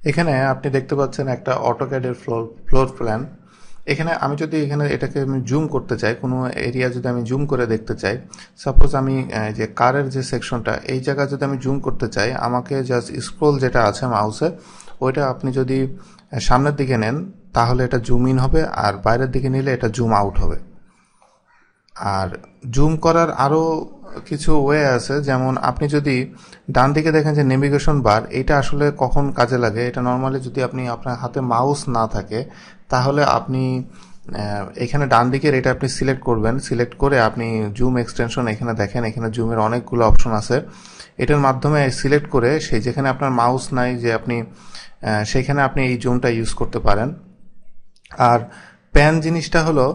এখানে আপনি দেখতে পাচ্ছেন একটা অটোক্যাডের ফ্লোর প্ল্যান। এখানে আমি যদি এটাকে আমি জুম করতে চাই, কোনো এরিয়া যদি আমি জুম করে দেখতে চাই, সাপোজ আমি যে কারের যে সেকশনটা এই জায়গা যদি আমি জুম করতে চাই, আমাকে জাস্ট স্ক্রোল যেটা আছে মাউসে ওইটা আপনি যদি সামনের দিকে নেন তাহলে এটা জুম ইন হবে, আর বাইরের দিকে নিলে এটা জুম আউট হবে। আর জুম করার আরও কিছু ওয়ে আছে, যেমন আপনি যদি ডান দিকে দেখেন যে নেভিগেশন বার, এটা আসলে কখন কাজে লাগে, এটা নর্মালি যদি আপনি আপনার হাতে মাউস না থাকে তাহলে আপনি এখানে ডান দিকের এটা আপনি সিলেক্ট করবেন, সিলেক্ট করে আপনি জুম এক্সটেনশন এখানে দেখেন, এখানে জুমের অনেকগুলো অপশন আছে। এটার মাধ্যমে সিলেক্ট করে সেই যেখানে আপনার মাউস নাই যে আপনি সেখানে আপনি এই জুমটা ইউজ করতে পারেন। আর প্যান জিনিসটা হলো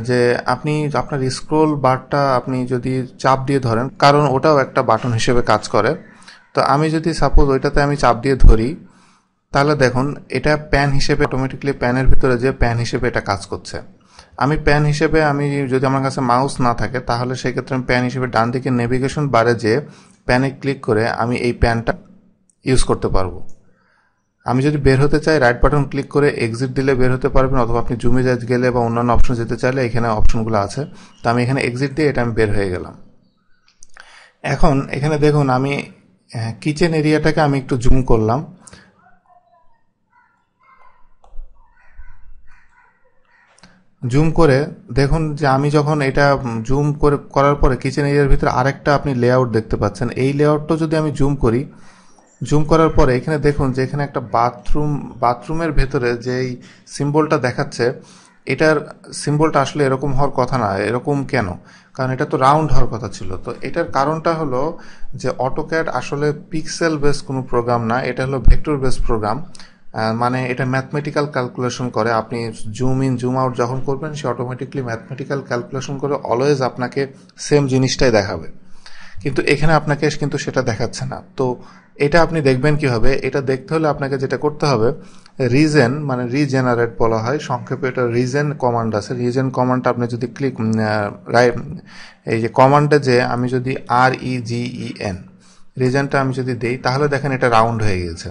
যে আপনি আপনার স্ক্রোল বারটা আপনি যদি চাপ দিয়ে ধরেন, কারণ ওটাও একটা বাটন হিসেবে কাজ করে। তো আমি যদি সাপোজ ওইটাতে আমি চাপ দিয়ে ধরি তাহলে দেখুন এটা প্যান হিসেবে অটোমেটিকলি প্যানের ভিতরে যে প্যান হিসেবে এটা কাজ করছে। আমি প্যান হিসেবে আমি যদি আমার কাছে মাউস না থাকে তাহলে সেক্ষেত্রে আমি প্যান হিসেবে ডান দিকে নেভিগেশন বারে যে প্যানে ক্লিক করে আমি এই প্যানটা ইউজ করতে পারবো। আমি যদি বের হতে চাই রাইট বাটন ক্লিক করে এক্সিট দিলে বের হতে পারবেন, অথবা আপনি জুমে গেলে বা অন্যান্য অপশন যেতে চাইলে এখানে অপশনগুলো আছে। তো আমি এখানে এক্সিট দিয়ে এটা আমি বের হয়ে গেলাম। এখন এখানে দেখুন আমি কিচেন এরিয়াটাকে আমি একটু জুম করলাম। জুম করে দেখুন যে আমি যখন এটা জুম করার পরে কিচেন এরিয়ার ভিতরে আরেকটা আপনি লেআউট দেখতে পাচ্ছেন। এই লেআউটটা যদি আমি জুম করি, জুম করার পরে এখানে দেখুন যে এখানে একটা বাথরুমের ভেতরে যেই সিম্বলটা দেখাচ্ছে, এটার সিম্বলটা আসলে এরকম হওয়ার কথা না। এরকম কেন? কারণ এটা তো রাউন্ড হওয়ার কথা ছিল। তো এটার কারণটা হলো যে অটোক্যাড আসলে পিক্সেল বেস কোনো প্রোগ্রাম না, এটা হলো ভেক্টর বেস প্রোগ্রাম। মানে এটা ম্যাথমেটিক্যাল ক্যালকুলেশন করে। আপনি জুম ইন জুম আউট যখন করবেন সে অটোমেটিকলি ম্যাথমেটিক্যাল ক্যালকুলেশন করে অলওয়েজ আপনাকে সেম জিনিসটাই দেখাবে, কিন্তু এখানে আপনাকে কিন্তু সেটা দেখাচ্ছে না। তো এটা আপনি দেখবেন কিভাবে? এটা দেখতে হলে আপনাকে যেটা করতে হবে, রিজেন মানে রিজেনারেট বলা হয় সংক্ষেপে, এটা রিজেন কমান্ড আছে। রিজেন কমান্ডটা আপনি যদি এই যে কমান্ডে যে আমি যদি REGEN রিজেনটা আমি যদি দেই তাহলে দেখেন এটা রাউন্ড হয়ে গেছে।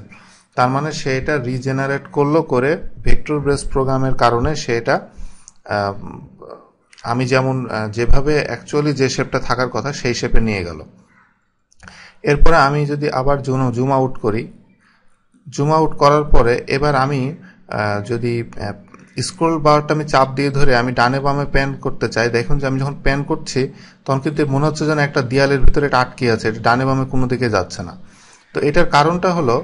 তার মানে সে এটা রিজেনারেট করলো করে ভেক্টর বেস প্রোগ্রামের কারণে সেটা আমি যেমন যেভাবে অ্যাকচুয়ালি যে শেপটা থাকার কথা সেই শেপে নিয়ে গেল। এরপরে আমি যদি আবার জুম আউট করি, জুম আউট করার পরে এবার আমি যদি স্ক্রোল বারটা আমি চাপ দিয়ে ধরে আমি ডানে বামে প্যান করতে চাই, দেখুন যে আমি যখন প্যান করছি তখন কিন্তু মনে হচ্ছে যেন একটা দেয়ালের ভিতরে এটা আটকে আছে, এটা ডানে বামে কোনো দিকে যাচ্ছে না। তো এটার কারণটা হলো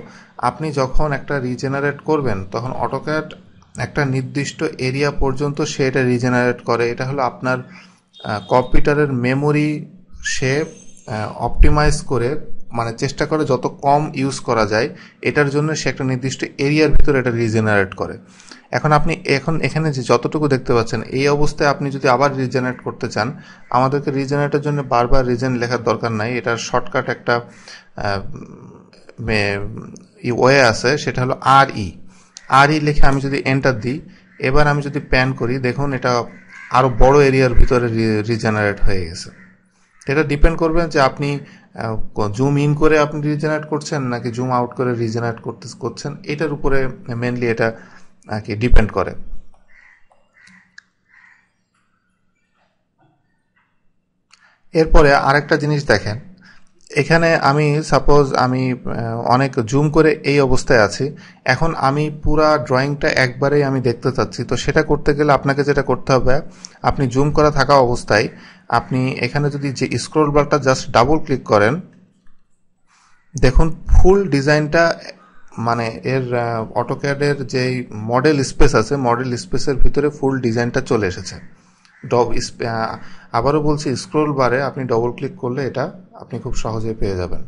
আপনি যখন একটা রিজেনারেট করবেন তখন অটোক্যাড একটা নির্দিষ্ট এরিয়া পর্যন্ত সে এটা রিজেনারেট করে। এটা হলো আপনার কম্পিউটারের মেমোরি সে অপটিমাইজ করে, মানে চেষ্টা করে যত কম ইউজ করা যায় এটার জন্য সে একটা নির্দিষ্ট এরিয়ার ভিতরে এটা রিজেনারেট করে। এখন আপনি এখানে যে যতটুকু দেখতে পাচ্ছেন এই অবস্থায় আপনি যদি আবার রিজেনারেট করতে চান, আমাদেরকে রিজেনারেটের জন্য বারবার রিজেন লেখার দরকার নাই। এটার শর্টকাট একটা ওয়ে আছে, সেটা হলো RE লিখে আমি যদি এন্টার দিই, এবার আমি যদি প্যান করি দেখুন এটা আরো বড় এরিয়ার ভিতরে রিজেনারেট হয়ে গেছে। এটা ডিপেন্ড করবে যে আপনি জুম ইন করে আপনি রিজেনারেট করছেন নাকি জুম আউট করে রিজেনারেট করছেন, এটার উপরে মেনলি এটা কি ডিপেন্ড করে। এরপরে আরেকটা জিনিস দেখেন, এখানে আমি সাপোজ আমি অনেক জুম করে এই অবস্থায় আছি, এখন আমি পুরা ড্রয়িংটা একবারেই আমি দেখতে চাচ্ছি। তো সেটা করতে গেলে আপনাকে যেটা করতে হবে, আপনি জুম করা থাকা অবস্থায় আপনি এখানে যদি যে স্ক্রল বারটা জাস্ট ডাবল ক্লিক করেন, দেখুন ফুল ডিজাইনটা মানে এর অটোক্যাডের যে মডেল স্পেস আছে মডেল স্পেসের ভিতরে ফুল ডিজাইনটা চলে এসেছে। আবারও বলছি, স্ক্রল বারে আপনি ডবল ক্লিক করলে এটা আপনি খুব সহজেই পেয়ে যাবেন।